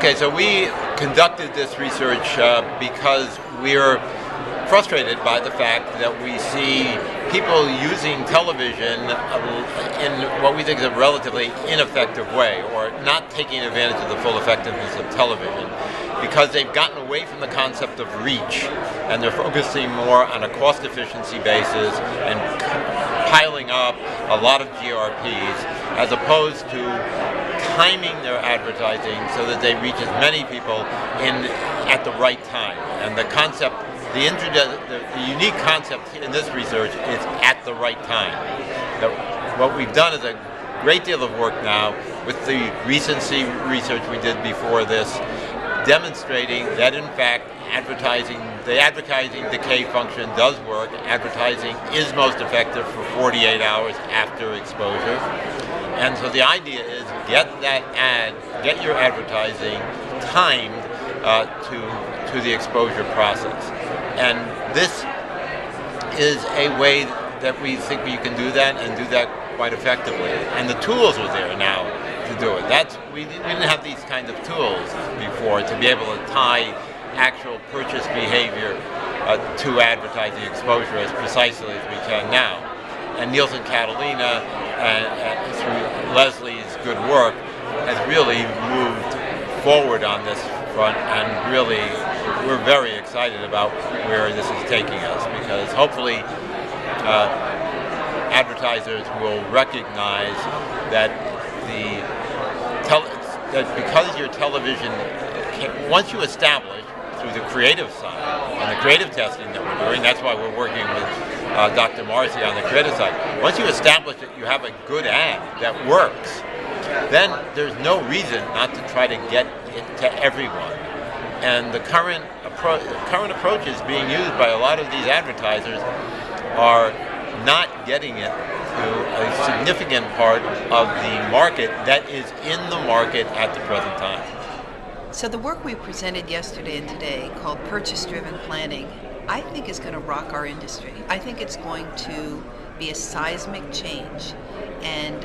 Okay, so we conducted this research because we're frustrated by the fact that we see people using television in what we think is a relatively ineffective way, or not taking advantage of the full effectiveness of television, because they've gotten away from the concept of reach, and they're focusing more on a cost efficiency basis and piling up a lot of GRPs, as opposed to timing their advertising so that they reach as many people at the right time. And the concept, the unique concept in this research is at the right time. What we've done is a great deal of work now with the recency research we did before this, demonstrating that in fact the advertising decay function does work. Advertising is most effective for 48 hours after exposure. And so the idea is get your advertising timed to the exposure process. And this is a way that we think you can do that, and do that quite effectively. And the tools are there now to do it. We didn't have these kinds of tools before to be able to tie actual purchase behavior to advertising exposure as precisely as we can now. And Nielsen Catalina, through Leslie's good work, has really moved forward on this front, and really we're very excited about where this is taking us, because hopefully advertisers will recognize that that because your television, once you establish through the creative side and the creative testing that we're doing, that's why we're working with Dr. Marcy on the creative side. Once you establish that you have a good ad that works, then there's no reason not to try to get it to everyone. And the current approaches being used by a lot of these advertisers are not getting it to a significant part of the market that is in the market at the present time. So the work we presented yesterday and today, called Purchase-Driven Planning, I think is going to rock our industry. I think it's going to be a seismic change and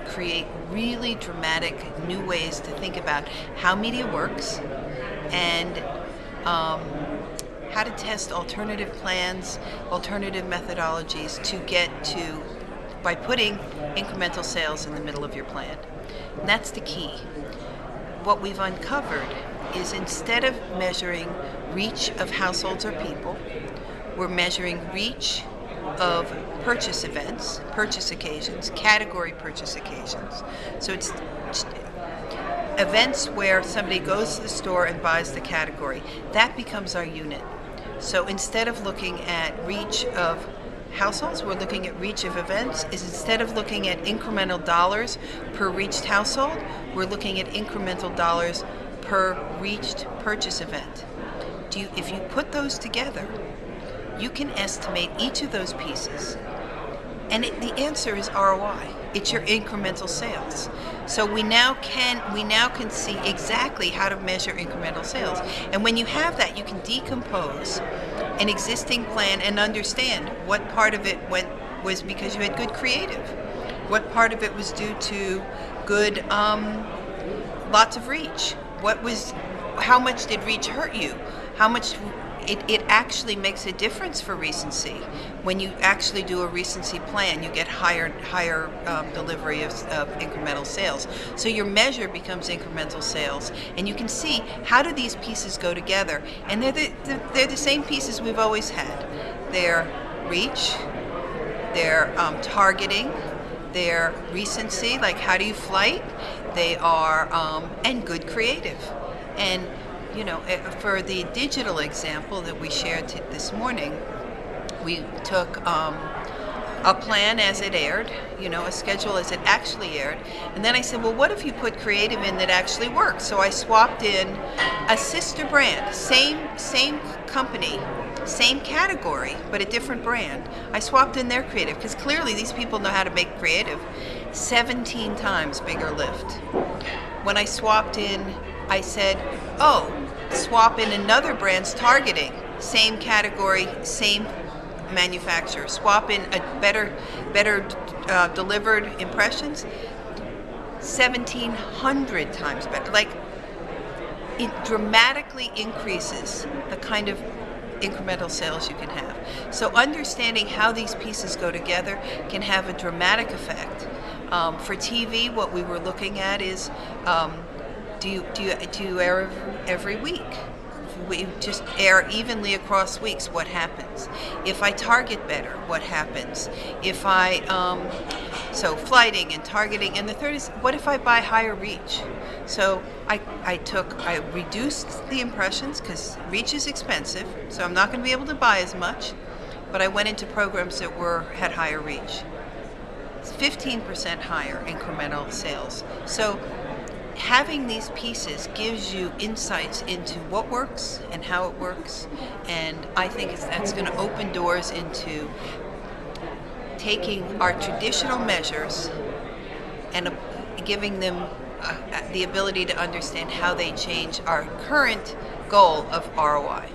create really dramatic new ways to think about how media works, and how to test alternative plans, alternative methodologies to get to, by putting incremental sales in the middle of your plan. And that's the key. What we've uncovered is, instead of measuring reach of households or people, we're measuring reach of purchase events, purchase occasions, category purchase occasions. So it's events where somebody goes to the store and buys the category. That becomes our unit. So instead of looking at reach of households, we're looking at reach of events. Instead of looking at incremental dollars per reached household, we're looking at incremental dollars per reached purchase event. If you put those together, you can estimate each of those pieces, and the answer is ROI. It's your incremental sales. So we now can see exactly how to measure incremental sales. And when you have that, you can decompose an existing plan and understand what part of it was because you had good creative, what part of it was due to good lots of reach, how much did reach hurt you, how much. It actually makes a difference for recency. When you actually do a recency plan, you get higher delivery of incremental sales. So your measure becomes incremental sales, and you can see how do these pieces go together. And they're the same pieces we've always had. They're reach, they're targeting, they're recency, like how do you flight, they are and good creative. And for the digital example that we shared this morning, we took a plan as it aired, a schedule as it actually aired, and then I said, well, what if you put creative in that actually works? So I swapped in a sister brand, same company, same category, but a different brand. I swapped in their creative, because clearly these people know how to make creative. 17 times bigger lift. When I swapped in, I said, swap in another brand's targeting, same category, same manufacturer. Swap in a better delivered impressions, 1,700 times better. Like, it dramatically increases the kind of incremental sales you can have. So understanding how these pieces go together can have a dramatic effect. For TV, what we were looking at is, do you air every week? We just air evenly across weeks. What happens? If I target better, what happens? If I so flighting and targeting, and the third is, what if I buy higher reach? So I reduced the impressions because reach is expensive, so I'm not going to be able to buy as much. But I went into programs that had higher reach. It's 15% higher incremental sales. So having these pieces gives you insights into what works and how it works, and I think that's going to open doors into taking our traditional measures and giving them the ability to understand how they change our current goal of ROI.